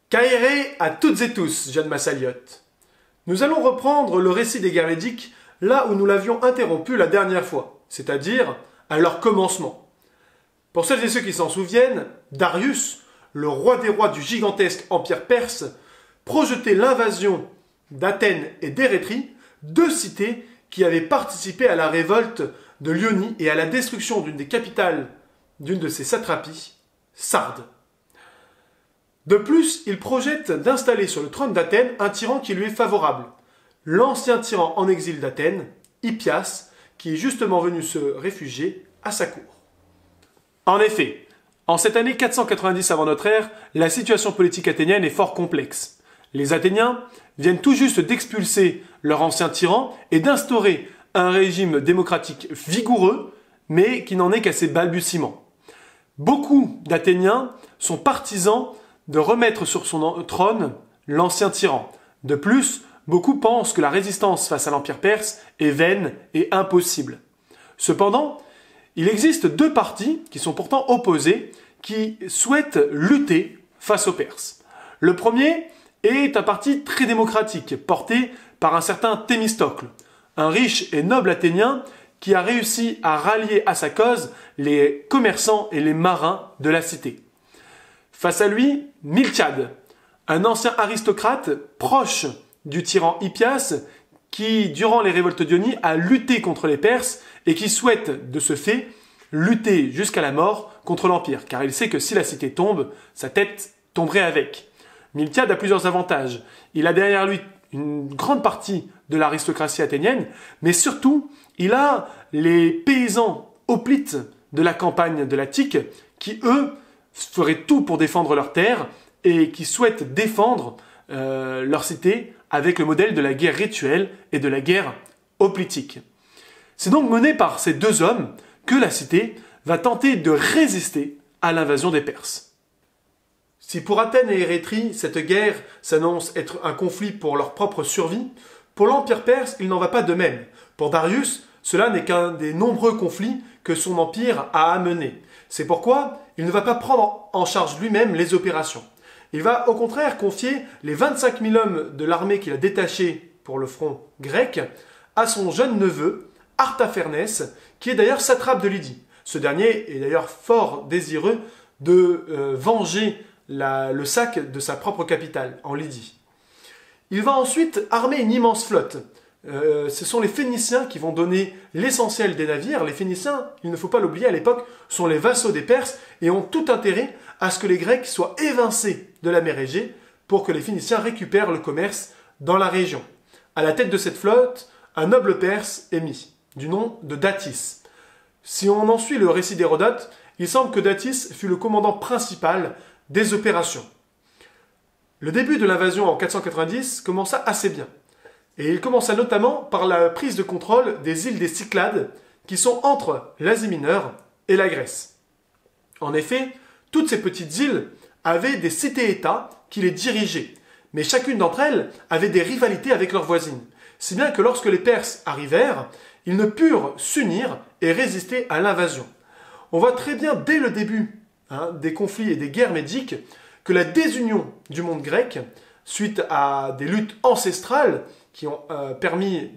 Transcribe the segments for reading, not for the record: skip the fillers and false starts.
Kaéré à toutes et tous, jeune Massaliote. Nous allons reprendre le récit des guerres médiques là où nous l'avions interrompu la dernière fois, c'est-à-dire à leur commencement. Pour celles et ceux qui s'en souviennent, Darius, le roi des rois du gigantesque empire perse, projetait l'invasion d'Athènes et d'Érétrie, deux cités qui avaient participé à la révolte de Lyonie et à la destruction d'une des capitales d'une de ses satrapies, Sardes. De plus, il projette d'installer sur le trône d'Athènes un tyran qui lui est favorable, l'ancien tyran en exil d'Athènes, Hippias, qui est justement venu se réfugier à sa cour. En effet, en cette année 490 avant notre ère, la situation politique athénienne est fort complexe. Les Athéniens viennent tout juste d'expulser leur ancien tyran et d'instaurer un régime démocratique vigoureux, mais qui n'en est qu'à ses balbutiements. Beaucoup d'Athéniens sont partisans de remettre sur son trône l'ancien tyran. De plus, beaucoup pensent que la résistance face à l'Empire perse est vaine et impossible. Cependant, il existe deux partis qui sont pourtant opposés, qui souhaitent lutter face aux Perses. Le premier est un parti très démocratique, porté par un certain Thémistocle, un riche et noble Athénien qui a réussi à rallier à sa cause les commerçants et les marins de la cité. Face à lui, Miltiade, un ancien aristocrate proche du tyran Hippias qui, durant les révoltes d'Ionie, a lutté contre les Perses et qui souhaite, de ce fait, lutter jusqu'à la mort contre l'Empire, car il sait que si la cité tombe, sa tête tomberait avec. Miltiade a plusieurs avantages. Il a derrière lui une grande partie de l'aristocratie athénienne, mais surtout, il a les paysans hoplites de la campagne de l'Attique qui, eux, feraient tout pour défendre leurs terres et qui souhaitent défendre leur cité avec le modèle de la guerre rituelle et de la guerre hoplitique. C'est donc mené par ces deux hommes que la cité va tenter de résister à l'invasion des Perses. Si pour Athènes et Érétrie, cette guerre s'annonce être un conflit pour leur propre survie, pour l'Empire perse, il n'en va pas de même. Pour Darius, cela n'est qu'un des nombreux conflits que son empire a amenés. C'est pourquoi il ne va pas prendre en charge lui-même les opérations. Il va au contraire confier les 25 000 hommes de l'armée qu'il a détachés pour le front grec à son jeune neveu, Artaphernès, qui est d'ailleurs satrape de Lydie. Ce dernier est d'ailleurs fort désireux de venger le sac de sa propre capitale, en Lydie. Il va ensuite armer une immense flotte. Ce sont les Phéniciens qui vont donner l'essentiel des navires. Les Phéniciens, il ne faut pas l'oublier, à l'époque, sont les vassaux des Perses et ont tout intérêt à ce que les Grecs soient évincés de la mer Égée pour que les Phéniciens récupèrent le commerce dans la région. À la tête de cette flotte, un noble perse est mis, du nom de Datis. Si on en suit le récit d'Hérodote, il semble que Datis fut le commandant principal des opérations. Le début de l'invasion en 490 commença assez bien. Et il commença notamment par la prise de contrôle des îles des Cyclades, qui sont entre l'Asie mineure et la Grèce. En effet, toutes ces petites îles avaient des cités-États qui les dirigeaient, mais chacune d'entre elles avait des rivalités avec leurs voisines. Si bien que lorsque les Perses arrivèrent, ils ne purent s'unir et résister à l'invasion. On voit très bien dès le début des conflits et des guerres médiques que la désunion du monde grec, suite à des luttes ancestrales qui ont permis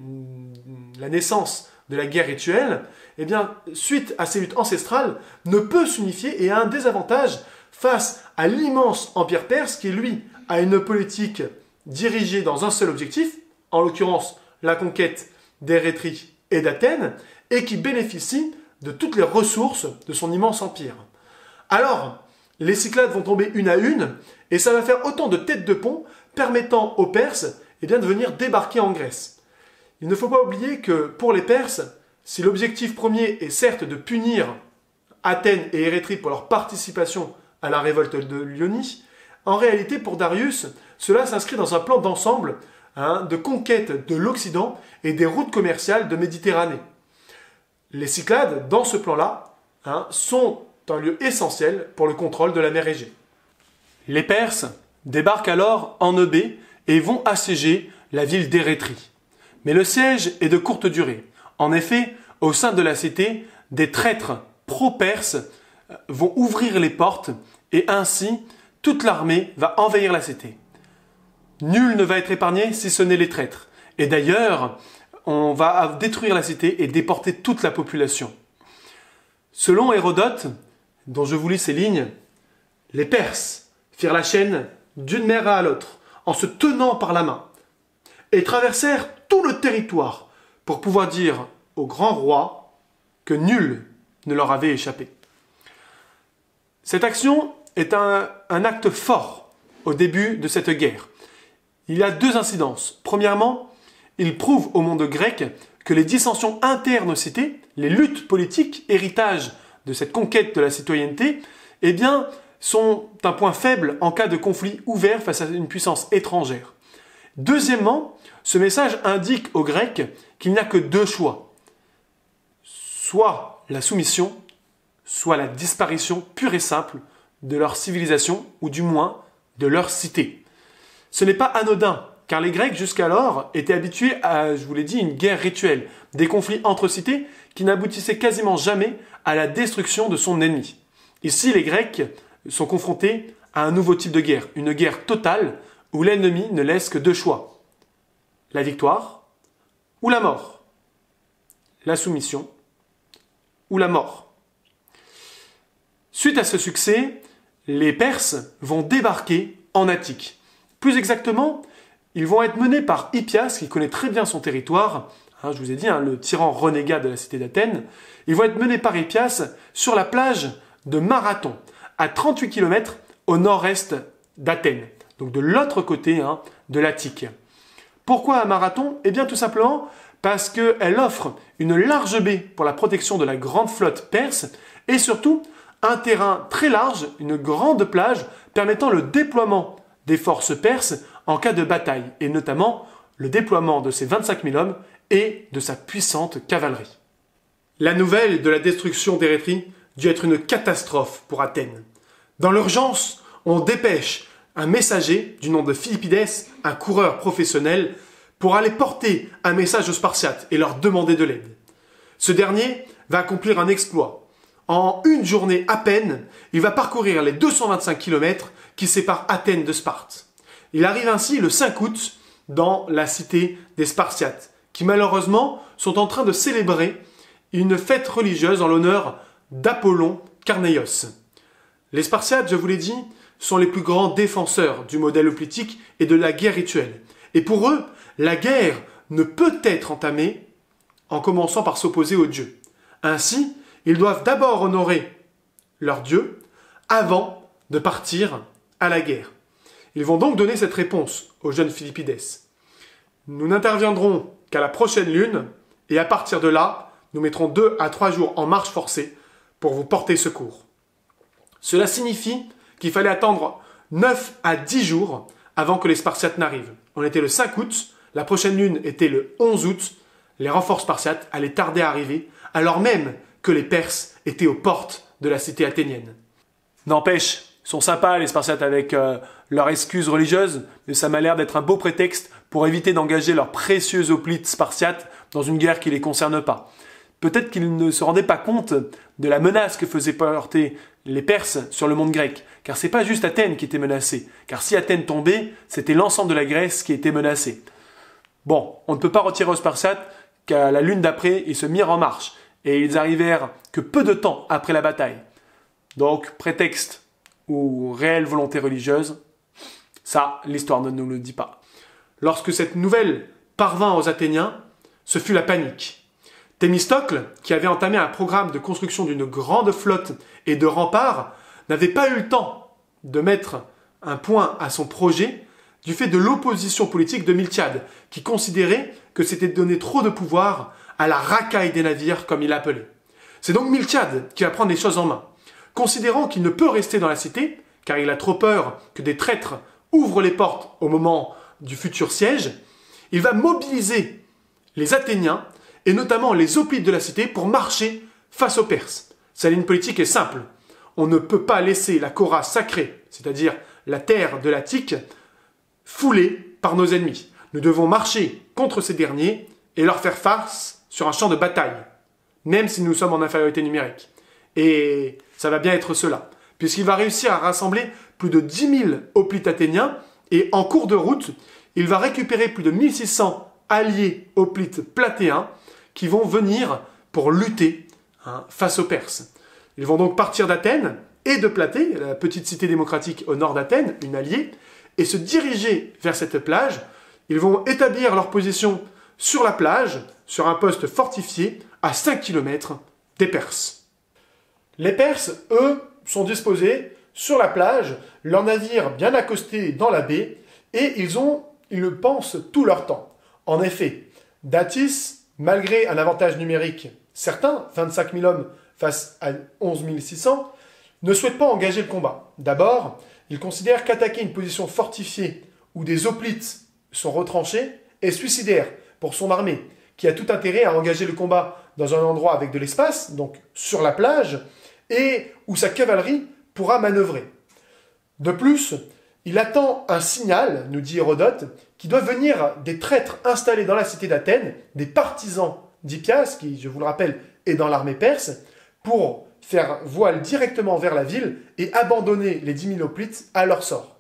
la naissance de la guerre rituelle, eh bien, suite à ces luttes ancestrales, ne peut s'unifier et a un désavantage face à l'immense empire perse qui, lui, a une politique dirigée dans un seul objectif, en l'occurrence la conquête d'Érétrie et d'Athènes, et qui bénéficie de toutes les ressources de son immense empire. Alors, les Cyclades vont tomber une à une, et ça va faire autant de têtes de pont permettant aux Perses de venir débarquer en Grèce. Il ne faut pas oublier que pour les Perses, si l'objectif premier est certes de punir Athènes et Érétrie pour leur participation à la révolte de Lyonie, en réalité pour Darius, cela s'inscrit dans un plan d'ensemble de conquête de l'Occident et des routes commerciales de Méditerranée. Les Cyclades, dans ce plan-là, sont un lieu essentiel pour le contrôle de la mer Égée. Les Perses débarquent alors en Eubée et vont assiéger la ville d'Érétrie. Mais le siège est de courte durée. En effet, au sein de la cité, des traîtres pro-perses vont ouvrir les portes et ainsi toute l'armée va envahir la cité. Nul ne va être épargné si ce n'est les traîtres. Et d'ailleurs, on va détruire la cité et déporter toute la population. Selon Hérodote, dont je vous lis ces lignes, les Perses firent la chaîne d'une mer à l'autre en se tenant par la main et traversèrent tout le territoire pour pouvoir dire au grand roi que nul ne leur avait échappé. Cette action est un acte fort au début de cette guerre. Il y a deux incidences. Premièrement, il prouve au monde grec que les dissensions internes aux cités, les luttes politiques, héritage de cette conquête de la citoyenneté, eh bien, sont un point faible en cas de conflit ouvert face à une puissance étrangère. Deuxièmement, ce message indique aux Grecs qu'il n'y a que deux choix. Soit la soumission, soit la disparition pure et simple de leur civilisation, ou du moins de leur cité. Ce n'est pas anodin, car les Grecs jusqu'alors étaient habitués à, je vous l'ai dit, une guerre rituelle, des conflits entre cités qui n'aboutissaient quasiment jamais à la destruction de son ennemi. Ici, les Grecs sont confrontés à un nouveau type de guerre, une guerre totale où l'ennemi ne laisse que deux choix. La victoire ou la mort. La soumission ou la mort. Suite à ce succès, les Perses vont débarquer en Attique. Plus exactement, ils vont être menés par Hippias, qui connaît très bien son territoire, je vous ai dit, le tyran renégat de la cité d'Athènes. Ils vont être menés par Hippias sur la plage de Marathon, à 38 km au nord-est d'Athènes, donc de l'autre côté de l'Attique. Pourquoi à Marathon? Eh bien tout simplement parce qu'elle offre une large baie pour la protection de la grande flotte perse et surtout un terrain très large, une grande plage permettant le déploiement des forces perses en cas de bataille et notamment le déploiement de ses 25 000 hommes et de sa puissante cavalerie. La nouvelle de la destruction d'Érétrie dut être une catastrophe pour Athènes. Dans l'urgence, on dépêche un messager du nom de Philippides, un coureur professionnel, pour aller porter un message aux Spartiates et leur demander de l'aide. Ce dernier va accomplir un exploit. En une journée à peine, il va parcourir les 225 km qui séparent Athènes de Sparte. Il arrive ainsi le 5 août dans la cité des Spartiates, qui malheureusement sont en train de célébrer une fête religieuse en l'honneur d'Apollon Carnéos. Les Spartiates, je vous l'ai dit, sont les plus grands défenseurs du modèle hoplitique et de la guerre rituelle. Et pour eux, la guerre ne peut être entamée en commençant par s'opposer aux dieux. Ainsi, ils doivent d'abord honorer leur dieu avant de partir à la guerre. Ils vont donc donner cette réponse au jeune Philippides. Nous n'interviendrons qu'à la prochaine lune et à partir de là, nous mettrons 2 à 3 jours en marche forcée pour vous porter secours. Cela signifie qu'il fallait attendre 9 à 10 jours avant que les Spartiates n'arrivent. On était le 5 août, la prochaine lune était le 11 août, les renforts spartiates allaient tarder à arriver, alors même que les Perses étaient aux portes de la cité athénienne. N'empêche, ils sont sympas les Spartiates avec leurs excuses religieuses, mais ça m'a l'air d'être un beau prétexte pour éviter d'engager leurs précieux hoplites spartiates dans une guerre qui ne les concerne pas. Peut-être qu'ils ne se rendaient pas compte de la menace que faisaient porter les Perses sur le monde grec, car c'est pas juste Athènes qui était menacée, car si Athènes tombait, c'était l'ensemble de la Grèce qui était menacée. Bon, on ne peut pas retirer aux Spartiates qu'à la lune d'après, ils se mirent en marche, et ils arrivèrent que peu de temps après la bataille. Donc, prétexte ou réelle volonté religieuse, ça, l'histoire ne nous le dit pas. Lorsque cette nouvelle parvint aux Athéniens, ce fut la panique. Thémistocle, qui avait entamé un programme de construction d'une grande flotte et de remparts, n'avait pas eu le temps de mettre un point à son projet du fait de l'opposition politique de Miltiade, qui considérait que c'était donner trop de pouvoir à la racaille des navires, comme il l'appelait. C'est donc Miltiade qui va prendre les choses en main. Considérant qu'il ne peut rester dans la cité, car il a trop peur que des traîtres ouvrent les portes au moment du futur siège, il va mobiliser les Athéniens, et notamment les hoplites de la cité, pour marcher face aux Perses. Sa ligne politique est simple. On ne peut pas laisser la Chora sacrée, c'est-à-dire la terre de l'Attique, foulée par nos ennemis. Nous devons marcher contre ces derniers et leur faire face sur un champ de bataille, même si nous sommes en infériorité numérique. Et ça va bien être cela, puisqu'il va réussir à rassembler plus de 10 000 hoplites athéniens et en cours de route, il va récupérer plus de 1600 alliés hoplites platéens qui vont venir pour lutter face aux Perses. Ils vont donc partir d'Athènes et de Platée, la petite cité démocratique au nord d'Athènes, une alliée, et se diriger vers cette plage. Ils vont établir leur position sur la plage, sur un poste fortifié à 5 km des Perses. Les Perses, eux, sont disposés sur la plage, leurs navires bien accostés dans la baie, et ils pensent tout leur temps. En effet, Datis, malgré un avantage numérique certain, 25 000 hommes face à 11 600, ne souhaite pas engager le combat. D'abord, il considère qu'attaquer une position fortifiée où des hoplites sont retranchés est suicidaire pour son armée, qui a tout intérêt à engager le combat dans un endroit avec de l'espace, donc sur la plage, et où sa cavalerie pourra manœuvrer. De plus, il attend un signal, nous dit Hérodote, qui doit venir des traîtres installés dans la cité d'Athènes, des partisans d'Hippias, qui, je vous le rappelle, est dans l'armée perse, pour faire voile directement vers la ville et abandonner les 10 000 hoplites à leur sort.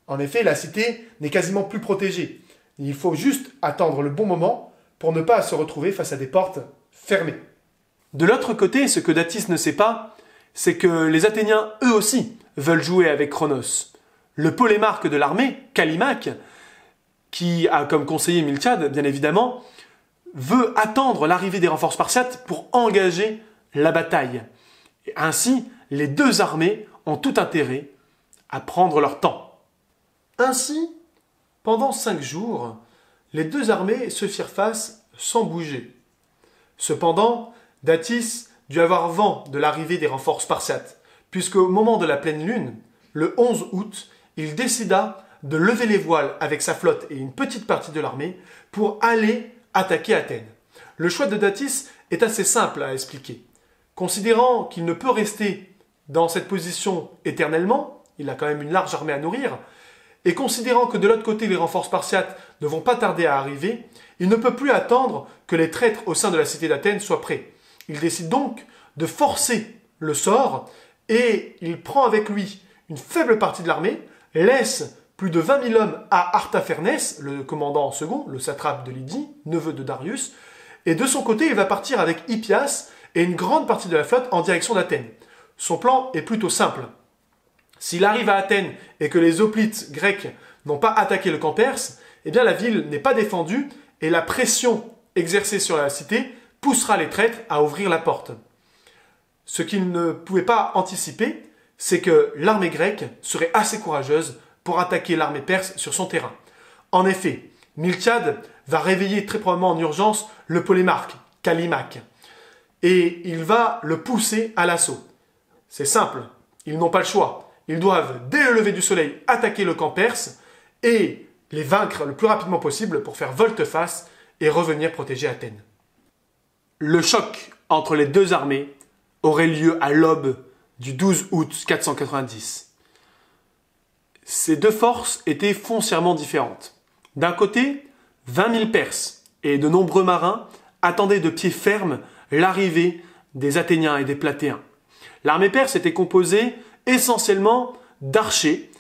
En effet, la cité n'est quasiment plus protégée. Il faut juste attendre le bon moment pour ne pas se retrouver face à des portes fermées. De l'autre côté, ce que Datis ne sait pas, c'est que les Athéniens, eux aussi, veulent jouer avec Chronos. Le polémarque de l'armée, Callimaque, qui a comme conseiller Miltiade, bien évidemment, veut attendre l'arrivée des renforts spartiates pour engager la bataille. Et ainsi, les deux armées ont tout intérêt à prendre leur temps. Ainsi, pendant 5 jours, les deux armées se firent face sans bouger. Cependant, Datis dut avoir vent de l'arrivée des renforts spartiates, puisqu'au moment de la pleine lune, le 11 août, il décida de lever les voiles avec sa flotte et une petite partie de l'armée pour aller attaquer Athènes. Le choix de Datis est assez simple à expliquer. Considérant qu'il ne peut rester dans cette position éternellement, il a quand même une large armée à nourrir, et considérant que de l'autre côté les renforts spartiates ne vont pas tarder à arriver, il ne peut plus attendre que les traîtres au sein de la cité d'Athènes soient prêts. Il décide donc de forcer le sort et il prend avec lui une faible partie de l'armée, laisse plus de 20 000 hommes à Artaphernes, le commandant second, le satrape de Lydie, neveu de Darius, et de son côté il va partir avec Hippias et une grande partie de la flotte en direction d'Athènes. Son plan est plutôt simple. S'il arrive à Athènes et que les hoplites grecs n'ont pas attaqué le camp perse, eh bien la ville n'est pas défendue et la pression exercée sur la cité poussera les traîtres à ouvrir la porte. Ce qu'il ne pouvait pas anticiper, c'est que l'armée grecque serait assez courageuse pour attaquer l'armée perse sur son terrain. En effet, Miltiade va réveiller très probablement en urgence le polémarque, Callimaque, et il va le pousser à l'assaut. C'est simple, ils n'ont pas le choix. Ils doivent, dès le lever du soleil, attaquer le camp perse et les vaincre le plus rapidement possible pour faire volte-face et revenir protéger Athènes. Le choc entre les deux armées aurait lieu à l'aube du 12 août 490. Ces deux forces étaient foncièrement différentes. D'un côté, 20 000 Perses et de nombreux marins attendaient de pied ferme l'arrivée des Athéniens et des Platéens. L'armée perse était composée essentiellement d'archers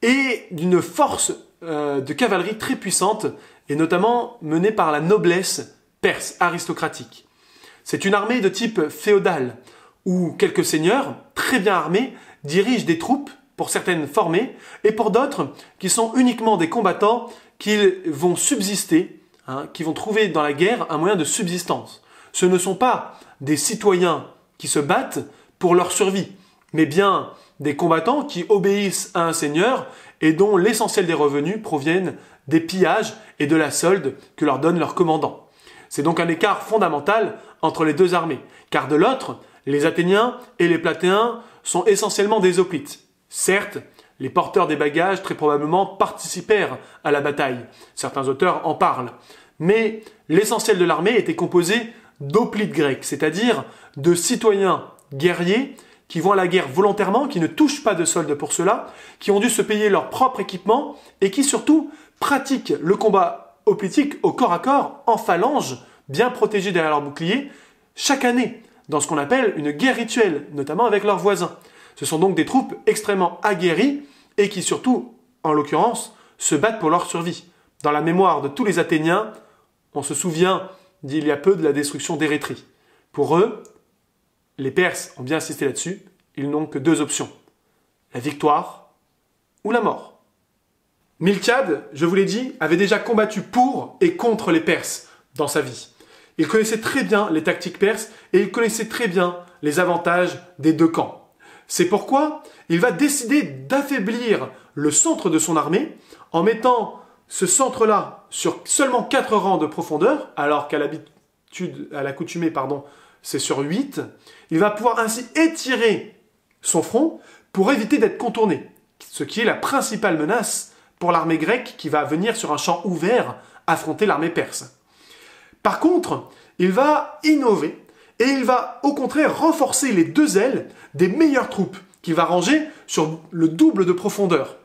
et d'une force de cavalerie très puissante, et notamment menée par la noblesse perse aristocratique. C'est une armée de type féodal, où quelques seigneurs, très bien armés, dirigent des troupes, pour certaines formées, et pour d'autres qui sont uniquement des combattants qui vont subsister, qui vont trouver dans la guerre un moyen de subsistance. Ce ne sont pas des citoyens qui se battent pour leur survie, mais bien des combattants qui obéissent à un seigneur et dont l'essentiel des revenus proviennent des pillages et de la solde que leur donne leur commandant. C'est donc un écart fondamental entre les deux armées, car de l'autre, les Athéniens et les Platéens sont essentiellement des hoplites. Certes, les porteurs des bagages très probablement participèrent à la bataille, certains auteurs en parlent, mais l'essentiel de l'armée était composé d'hoplites grecs, c'est-à-dire de citoyens guerriers qui vont à la guerre volontairement, qui ne touchent pas de solde pour cela, qui ont dû se payer leur propre équipement et qui surtout pratiquent le combat hoplitique au corps à corps, en phalange, bien protégés derrière leur bouclier, chaque année, dans ce qu'on appelle une guerre rituelle, notamment avec leurs voisins. Ce sont donc des troupes extrêmement aguerries et qui surtout, en l'occurrence, se battent pour leur survie. Dans la mémoire de tous les Athéniens, on se souvient d'il y a peu de la destruction d'Érétrie. Pour eux, les Perses ont bien insisté là-dessus, ils n'ont que deux options, la victoire ou la mort. Miltiade, je vous l'ai dit, avait déjà combattu pour et contre les Perses dans sa vie. Il connaissait très bien les tactiques perses et il connaissait très bien les avantages des deux camps. C'est pourquoi il va décider d'affaiblir le centre de son armée en mettant ce centre-là sur seulement 4 rangs de profondeur, alors qu'à l'accoutumée, c'est sur 8. Il va pouvoir ainsi étirer son front pour éviter d'être contourné, ce qui est la principale menace pour l'armée grecque qui va venir sur un champ ouvert affronter l'armée perse. Par contre, il va innover et il va au contraire renforcer les deux ailes des meilleures troupes qu'il va ranger sur le double de profondeur.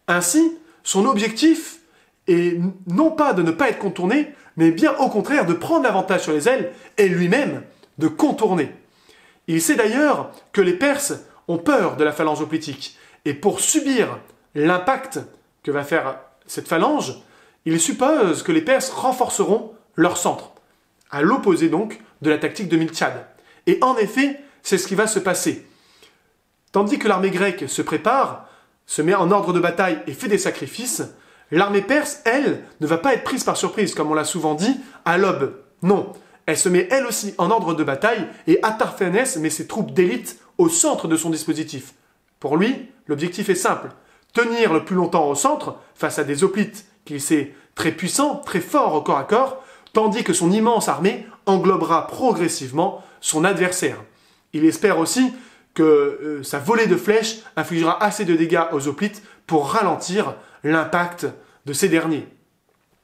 Ainsi, son objectif est non pas de ne pas être contourné, mais bien au contraire de prendre l'avantage sur les ailes et lui-même de contourner. Il sait d'ailleurs que les Perses ont peur de la phalange hoplitique et pour subir l'impact que va faire cette phalange, il suppose que les Perses renforceront leur centre, à l'opposé donc de la tactique de Miltiade. Et en effet, c'est ce qui va se passer. Tandis que l'armée grecque se prépare, se met en ordre de bataille et fait des sacrifices, l'armée perse, elle, ne va pas être prise par surprise, comme on l'a souvent dit, à l'aube. Non, elle se met elle aussi en ordre de bataille et Atarphénès met ses troupes d'élite au centre de son dispositif. Pour lui, l'objectif est simple, tenir le plus longtemps au centre face à des hoplites qu'il sait très puissants, très forts au corps à corps, tandis que son immense armée englobera progressivement son adversaire. Il espère aussi que sa volée de flèches infligera assez de dégâts aux hoplites pour ralentir l'impact de ces derniers.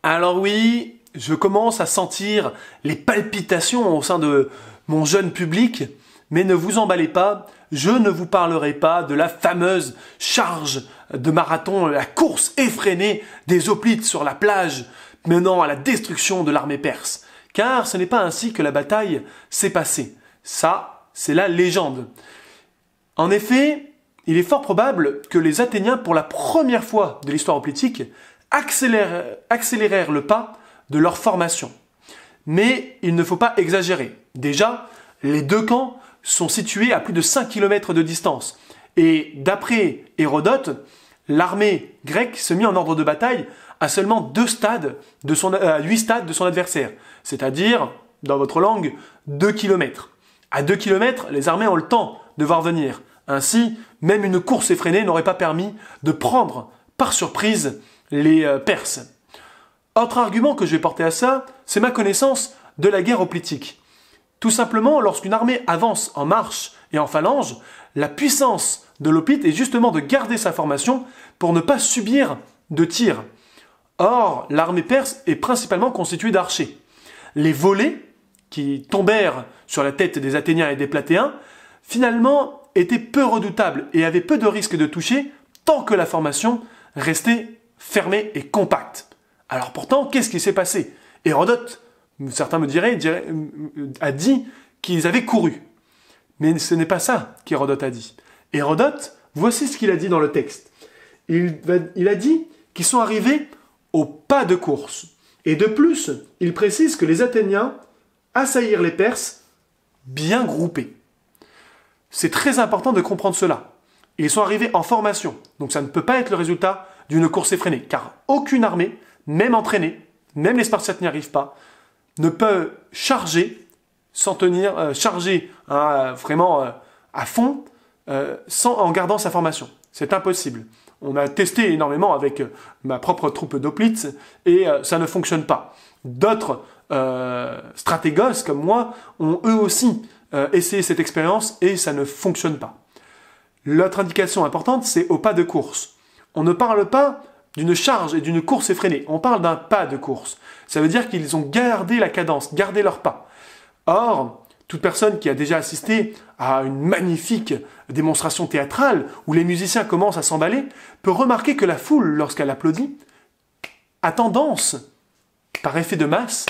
Alors oui, je commence à sentir les palpitations au sein de mon jeune public, mais ne vous emballez pas, je ne vous parlerai pas de la fameuse charge de marathon, la course effrénée des hoplites sur la plage, menant à la destruction de l'armée perse. Car ce n'est pas ainsi que la bataille s'est passée. Ça, c'est la légende. En effet, il est fort probable que les Athéniens, pour la première fois de l'histoire hoplitique, accélérèrent le pas de leur formation. Mais il ne faut pas exagérer. Déjà, les deux camps sont situés à plus de 5 km de distance. Et d'après Hérodote, l'armée grecque se mit en ordre de bataille à seulement 8 stades de son adversaire. C'est-à-dire, dans votre langue, 2 km. À 2 km, les armées ont le temps de voir venir. Ainsi, même une course effrénée n'aurait pas permis de prendre par surprise les Perses. Autre argument que je vais porter à ça, c'est ma connaissance de la guerre hoplitique. Tout simplement, lorsqu'une armée avance en marche et en phalange, la puissance de l'hoplite est justement de garder sa formation pour ne pas subir de tirs. Or, l'armée perse est principalement constituée d'archers. Les volées, qui tombèrent sur la tête des Athéniens et des Platéens, finalement étaient peu redoutables et avaient peu de risque de toucher tant que la formation restait fermée et compacte. Alors pourtant, qu'est-ce qui s'est passé? Hérodote, certains me diraient, a dit qu'ils avaient couru. Mais ce n'est pas ça qu'Hérodote a dit. Hérodote, voici ce qu'il a dit dans le texte. Il a dit qu'ils sont arrivés au pas de course. Et de plus, il précise que les Athéniens assaillirent les Perses bien groupés. C'est très important de comprendre cela. Ils sont arrivés en formation, donc ça ne peut pas être le résultat d'une course effrénée, car aucune armée, même entraînée, même les Spartiates n'y arrivent pas, ne peut charger vraiment à fond en gardant sa formation. C'est impossible. On a testé énormément avec ma propre troupe d'hoplites et ça ne fonctionne pas. D'autres stratégos comme moi ont eux aussi essayé cette expérience et ça ne fonctionne pas. L'autre indication importante, c'est au pas de course. On ne parle pas d'une charge et d'une course effrénée, on parle d'un pas de course. Ça veut dire qu'ils ont gardé la cadence, gardé leur pas. Or, toute personne qui a déjà assisté à une magnifique démonstration théâtrale où les musiciens commencent à s'emballer peut remarquer que la foule, lorsqu'elle applaudit, a tendance, par effet de masse,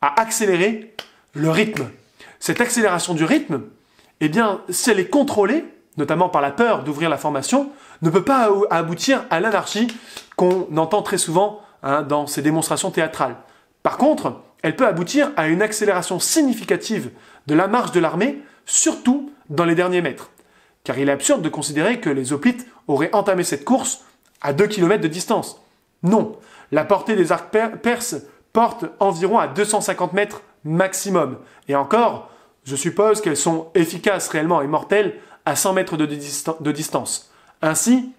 à accélérer le rythme. Cette accélération du rythme, eh bien, si elle est contrôlée, notamment par la peur d'ouvrir la formation, ne peut pas aboutir à l'anarchie qu'on entend très souvent dans ces démonstrations théâtrales. Par contre, elle peut aboutir à une accélération significative de la marche de l'armée, surtout dans les derniers mètres. Car il est absurde de considérer que les hoplites auraient entamé cette course à 2 km de distance. Non, la portée des arcs perses porte environ à 250 mètres maximum. Et encore, je suppose qu'elles sont efficaces réellement et mortelles à 100 mètres de distance. Ainsi,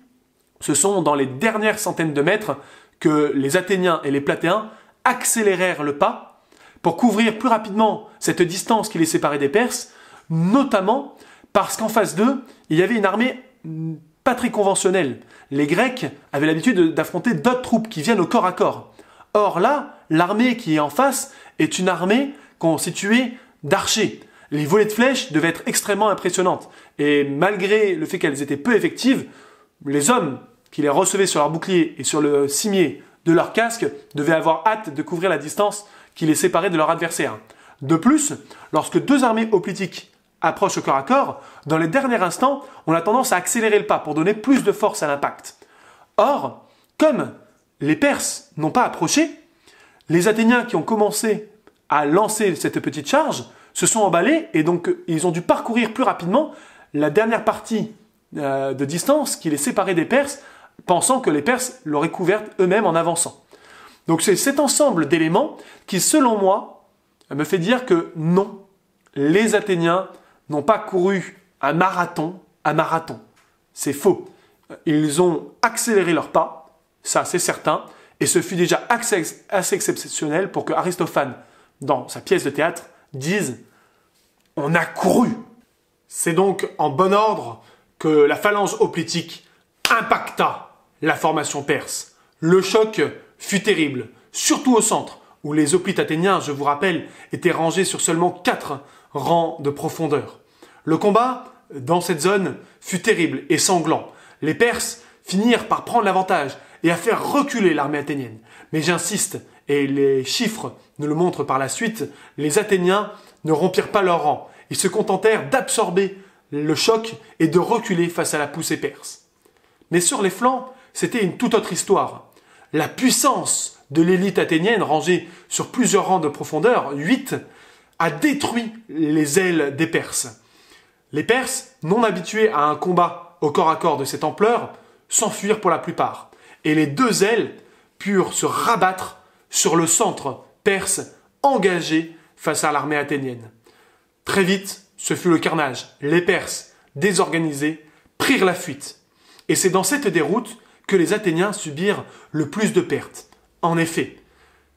ce sont dans les dernières centaines de mètres que les Athéniens et les Platéens accélérèrent le pas pour couvrir plus rapidement cette distance qui les séparait des Perses, notamment parce qu'en face d'eux, il y avait une armée pas très conventionnelle. Les Grecs avaient l'habitude d'affronter d'autres troupes qui viennent au corps à corps. Or là, l'armée qui est en face est une armée constituée d'archers. Les volées de flèches devaient être extrêmement impressionnantes. Et malgré le fait qu'elles étaient peu effectives, les hommes qui les recevaient sur leur bouclier et sur le cimier de leur casque devaient avoir hâte de couvrir la distance qui les séparait de leur adversaire. De plus, lorsque deux armées hoplitiques approchent au corps à corps, dans les derniers instants, on a tendance à accélérer le pas pour donner plus de force à l'impact. Or, comme les Perses n'ont pas approché, les Athéniens qui ont commencé à lancer cette petite charge se sont emballés et donc ils ont dû parcourir plus rapidement la dernière partie de distance qui les séparait des Perses, pensant que les Perses l'auraient couverte eux-mêmes en avançant. Donc c'est cet ensemble d'éléments qui, selon moi, me fait dire que non, les Athéniens n'ont pas couru un marathon à marathon. C'est faux. Ils ont accéléré leur pas, ça c'est certain, et ce fut déjà assez exceptionnel pour que Aristophane, dans sa pièce de théâtre, dise « On a couru ». C'est donc en bon ordre que la phalange hoplitique impacta la formation perse. Le choc fut terrible, surtout au centre, où les hoplites athéniens, je vous rappelle, étaient rangés sur seulement 4 rangs de profondeur. Le combat, dans cette zone, fut terrible et sanglant. Les Perses finirent par prendre l'avantage et à faire reculer l'armée athénienne. Mais j'insiste, et les chiffres nous le montrent par la suite, les Athéniens ne rompirent pas leur rang. Ils se contentèrent d'absorber le choc et de reculer face à la poussée perse. Mais sur les flancs, c'était une toute autre histoire. La puissance de l'élite athénienne, rangée sur plusieurs rangs de profondeur, 8, a détruit les ailes des Perses. Les Perses, non habitués à un combat au corps à corps de cette ampleur, s'enfuirent pour la plupart. Et les 2 ailes purent se rabattre sur le centre perse engagé face à l'armée athénienne. Très vite, ce fut le carnage. Les Perses, désorganisés, prirent la fuite. Et c'est dans cette déroute que les Athéniens subirent le plus de pertes. En effet,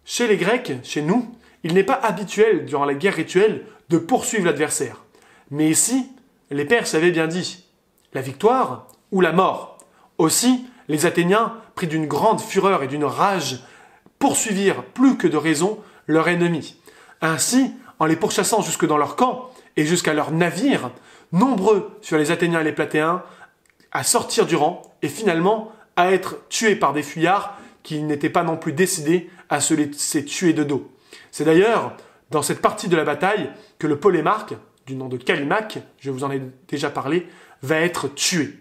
chez les Grecs, chez nous, il n'est pas habituel, durant la guerre rituelle, de poursuivre l'adversaire. Mais ici, les Perses avaient bien dit « la victoire ou la mort ». Aussi, les Athéniens, pris d'une grande fureur et d'une rage, poursuivirent plus que de raison leur ennemi. Ainsi, en les pourchassant jusque dans leur camp et jusqu'à leurs navires, nombreux furent les Athéniens et les Platéens à sortir du rang et finalement à être tués par des fuyards qui n'étaient pas non plus décidés à se laisser tuer de dos. C'est d'ailleurs dans cette partie de la bataille que le Polémarque, du nom de Callimaque, je vous en ai déjà parlé, va être tué.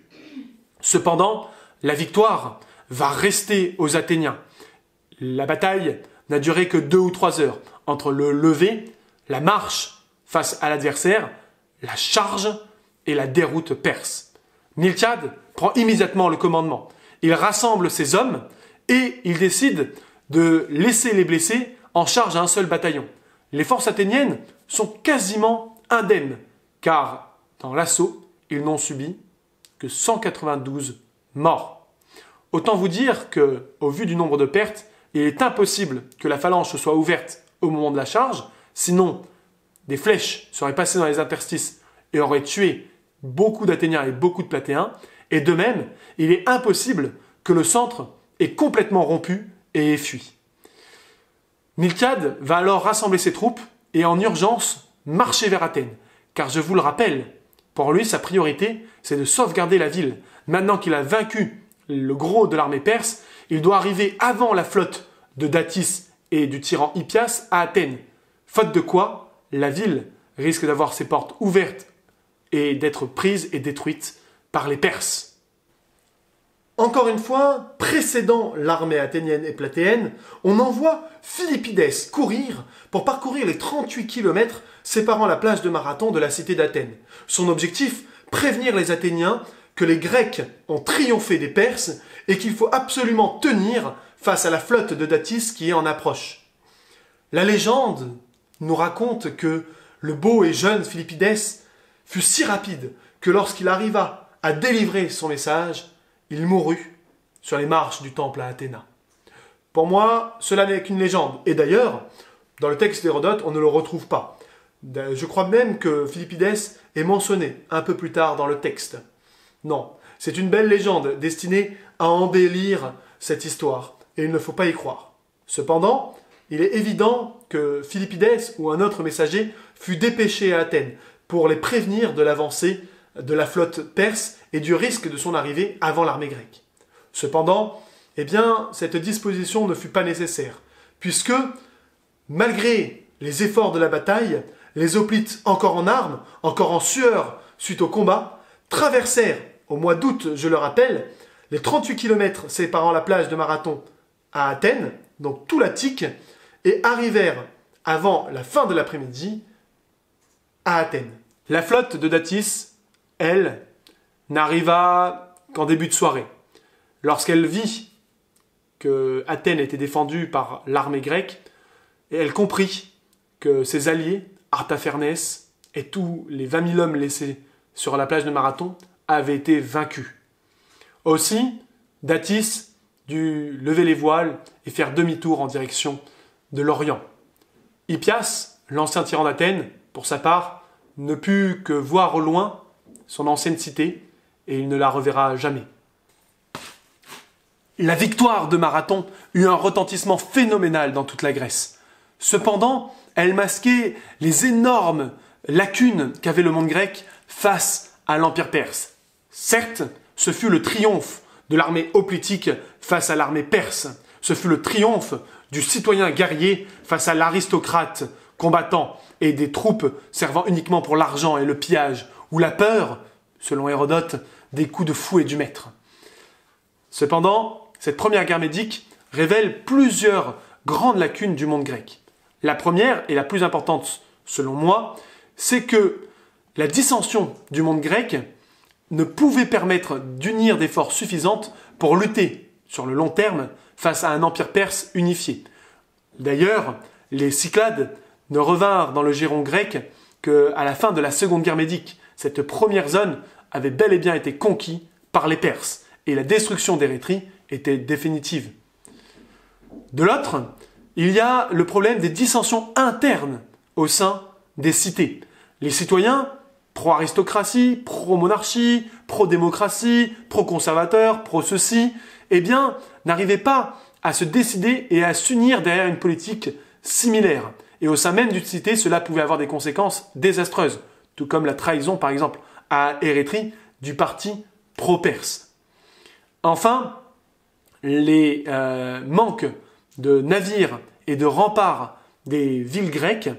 Cependant, la victoire va rester aux Athéniens. La bataille n'a duré que 2 ou 3 heures entre le lever, la marche face à l'adversaire, la charge et la déroute perse. Miltiade prend immédiatement le commandement. Il rassemble ses hommes et il décide de laisser les blessés en charge à un seul bataillon. Les forces athéniennes sont quasiment indemnes, car dans l'assaut, ils n'ont subi que 192 morts. Autant vous dire que, au vu du nombre de pertes, il est impossible que la phalange soit ouverte au moment de la charge, sinon des flèches seraient passées dans les interstices et auraient tué beaucoup d'Athéniens et beaucoup de Platéens, et de même, il est impossible que le centre ait complètement rompu et ait fui. Miltiade va alors rassembler ses troupes et en urgence marcher vers Athènes, car je vous le rappelle, pour lui sa priorité c'est de sauvegarder la ville. Maintenant qu'il a vaincu le gros de l'armée perse, il doit arriver avant la flotte de Datis et du tyran Hippias à Athènes, faute de quoi la ville risque d'avoir ses portes ouvertes et d'être prise et détruite par les Perses. Encore une fois, précédant l'armée athénienne et platéenne, on envoie Philippides courir pour parcourir les 38 km séparant la plage de Marathon de la cité d'Athènes. Son objectif, prévenir les Athéniens que les Grecs ont triomphé des Perses et qu'il faut absolument tenir face à la flotte de Datis qui est en approche. La légende nous raconte que le beau et jeune Philippides fut si rapide que lorsqu'il arriva à délivrer son message, il mourut sur les marches du temple à Athéna. Pour moi, cela n'est qu'une légende. Et d'ailleurs, dans le texte d'Hérodote, on ne le retrouve pas. Je crois même que Philippides est mentionné un peu plus tard dans le texte. Non, c'est une belle légende destinée à embellir cette histoire, et il ne faut pas y croire. Cependant, il est évident que Philippides ou un autre messager fut dépêché à Athènes pour les prévenir de l'avancée de la flotte perse et du risque de son arrivée avant l'armée grecque. Cependant, cette disposition ne fut pas nécessaire, puisque, malgré les efforts de la bataille, les hoplites, encore en armes, encore en sueur suite au combat, traversèrent, au mois d'août, je le rappelle, les 38 km séparant la plage de Marathon à Athènes, donc tout l'Attique, et arrivèrent, avant la fin de l'après-midi, à Athènes. La flotte de Datis, elle, n'arriva qu'en début de soirée. Lorsqu'elle vit que Athènes était défendue par l'armée grecque, et elle comprit que ses alliés, Artaphernes et tous les 20 000 hommes laissés sur la plage de Marathon, avaient été vaincus. Aussi, Datis dut lever les voiles et faire demi-tour en direction de l'Orient. Hippias, l'ancien tyran d'Athènes, pour sa part, ne put que voir au loin son ancienne cité, et il ne la reverra jamais. La victoire de Marathon eut un retentissement phénoménal dans toute la Grèce. Cependant, elle masquait les énormes lacunes qu'avait le monde grec face à l'Empire perse. Certes, ce fut le triomphe de l'armée hoplitique face à l'armée perse. Ce fut le triomphe du citoyen guerrier face à l'aristocrate combattant et des troupes servant uniquement pour l'argent et le pillage, ou la peur, selon Hérodote, des coups de fouet du maître. Cependant, cette première guerre médique révèle plusieurs grandes lacunes du monde grec. La première, et la plus importante selon moi, c'est que la dissension du monde grec ne pouvait permettre d'unir des forces suffisantes pour lutter sur le long terme face à un empire perse unifié. D'ailleurs, les Cyclades ne revinrent dans le giron grec qu'à la fin de la Seconde Guerre médique. Cette première zone avait bel et bien été conquise par les Perses et la destruction d'Érythrée était définitive. De l'autre, il y a le problème des dissensions internes au sein des cités. Les citoyens, pro-aristocratie, pro-monarchie, pro-démocratie, pro-conservateur, pro-ceci, n'arrivaient pas à se décider et à s'unir derrière une politique similaire. Et au sein même d'une cité, cela pouvait avoir des conséquences désastreuses, tout comme la trahison, par exemple, à Érythrée du parti pro-perse. Enfin, les manques de navires et de remparts des villes grecques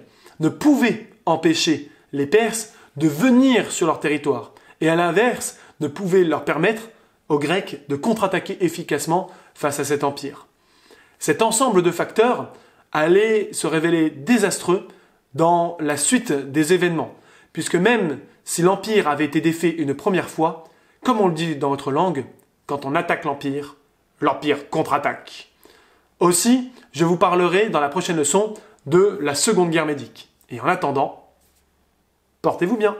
ne pouvaient empêcher les Perses de venir sur leur territoire, et à l'inverse, ne pouvaient leur permettre aux Grecs de contre-attaquer efficacement face à cet empire. Cet ensemble de facteurs allait se révéler désastreux dans la suite des événements, puisque même si l'empire avait été défait une première fois, comme on le dit dans votre langue, quand on attaque l'empire contre-attaque. Aussi, je vous parlerai dans la prochaine leçon de la Seconde Guerre médique. Et en attendant, portez-vous bien.